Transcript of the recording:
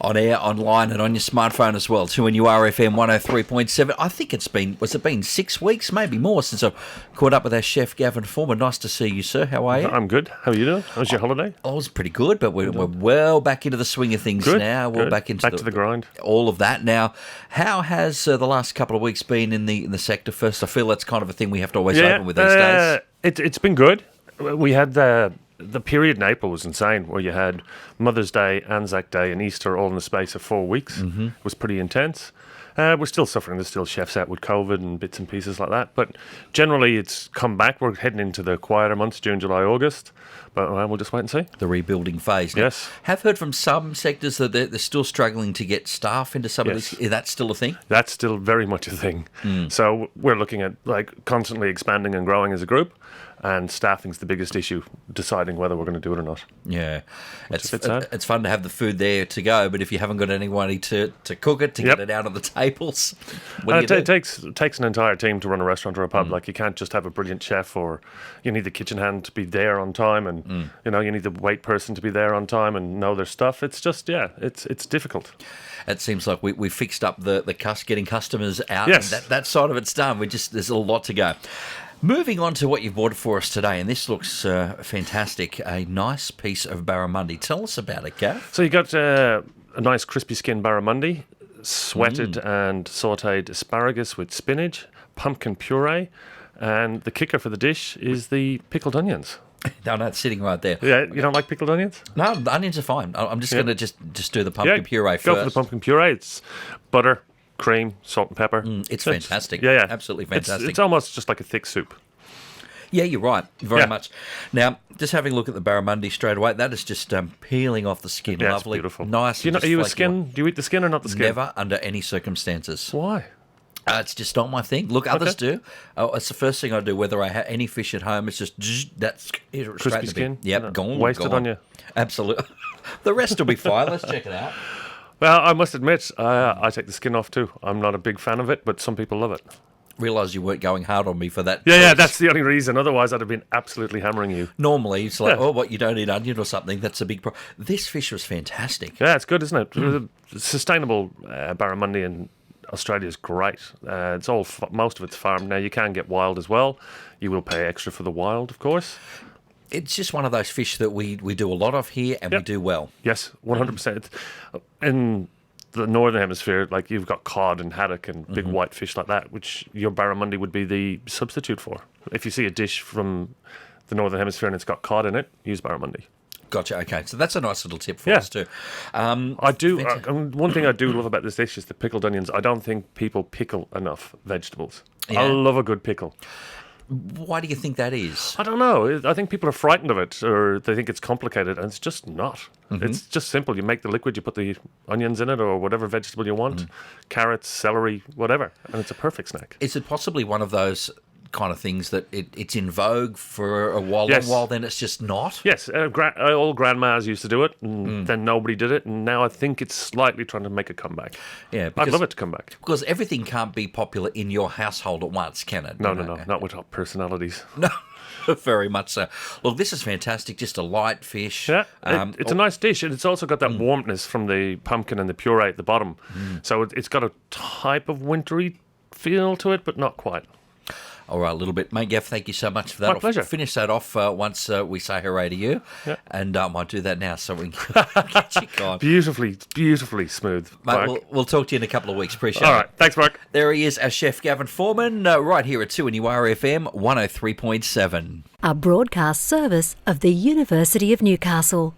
on air, online, and on your smartphone as well, too, when you are FM 103.7. I think it's been 6 weeks, maybe more, since I've caught up with our chef, Gavin Forman. Nice to see you, sir. How are you? I'm good. How are you doing? How was your holiday? I was pretty good, but we're well back into the swing of things now. We're back into to the grind. All of that. Now, how has the last couple of weeks been in the sector first? I feel that's kind of a thing we have to always open with these days. It's been good. We had the period in April was insane, where you had Mother's Day, Anzac Day, and Easter all in the space of 4 weeks. Mm-hmm. It was pretty intense. We're still suffering. There's still chefs out with COVID and bits and pieces like that. But generally, it's come back. We're heading into the quieter months, June, July, August. But we'll just wait and see. The rebuilding phase. Now, yes. Have heard from some sectors that they're still struggling to get staff into some of this. Is that still a thing? That's still very much a thing. So we're looking at constantly expanding and growing as a group. And staffing's the biggest issue, deciding whether we're going to do it or not. Yeah. It's fun to have the food there to go, but if you haven't got anybody to cook it, to get it out on the tables, what do you do? It takes an entire team to run a restaurant or a pub. You can't just have a brilliant chef, or you need the kitchen hand to be there on time, and you need the wait person to be there on time and know their stuff. It's just, it's difficult. It seems like we fixed up the getting customers out. Yes. That side of it's done. There's a lot to go. Moving on to what you've bought for us today, and this looks fantastic. A nice piece of barramundi. Tell us about it, Gav. So you got a nice crispy skin barramundi, sweated and sautéed asparagus with spinach, pumpkin puree, and the kicker for the dish is the pickled onions. No, it's sitting right there. Yeah, you don't like pickled onions? No, the onions are fine. I'm just going to just do the pumpkin puree first. Go for the pumpkin puree. It's butter, cream, salt and pepper. It's fantastic. Yeah. Absolutely fantastic. It's almost just like a thick soup. Yeah, you're right. Very much. Now, just having a look at the barramundi straight away, that is just peeling off the skin. Yeah, lovely. it's beautiful. Nice. Are you a skin? Do you eat the skin or not the skin? Never under any circumstances. Why? It's just not my thing. Look, others do. It's the first thing I do, whether I have any fish at home. It's just that's crispy skin. Yep, gone. Wasted on you. Absolutely. The rest will be fine. Let's check it out. Well, I must admit, I take the skin off too. I'm not a big fan of it, but some people love it. Realised you weren't going hard on me for that. Yeah, that's the only reason. Otherwise, I'd have been absolutely hammering you. Normally, it's like, what, you don't eat onion or something. That's a big problem. This fish was fantastic. Yeah, it's good, isn't it? Sustainable barramundi in Australia is great. It's all most of it's farmed now. You can get wild as well. You will pay extra for the wild, of course. It's just one of those fish that we do a lot of here, and we do well. Yes, 100%. In the northern hemisphere, you've got cod and haddock and big white fish like that, which your barramundi would be the substitute for. If you see a dish from the northern hemisphere and it's got cod in it, use barramundi. Gotcha. Okay, so that's a nice little tip for us too. I do. One thing I do love about this dish is the pickled onions. I don't think people pickle enough vegetables. Yeah. I love a good pickle. Why do you think that is? I don't know. I think people are frightened of it, or they think it's complicated, and it's just not. It's just simple. You make the liquid, you put the onions in it, or whatever vegetable you want, carrots, celery, whatever, and it's a perfect snack. Is it possibly one of those kind of things that it's in vogue for a while, then it's just not? Yes, all grandmas used to do it, and then nobody did it, and now I think it's slightly trying to make a comeback. Yeah, I'd love it to come back. Because everything can't be popular in your household at once, can it? No, not with top personalities. No, very much so. Look, this is fantastic, just a light fish. Yeah, it's a nice dish, and it's also got that warmness from the pumpkin and the puree at the bottom. So it's got a type of wintry feel to it, but not quite. All right, a little bit. Mate, Gav, thank you so much for that. My pleasure. I'll finish that off once we say hooray to you. Yeah. And I might do that now so we can get you going. Beautifully smooth. Mate, we'll talk to you in a couple of weeks. Appreciate it. All right. Thanks, Mark. There he is, our chef, Gavin Forman, right here at 2NURFM 103.7. A broadcast service of the University of Newcastle.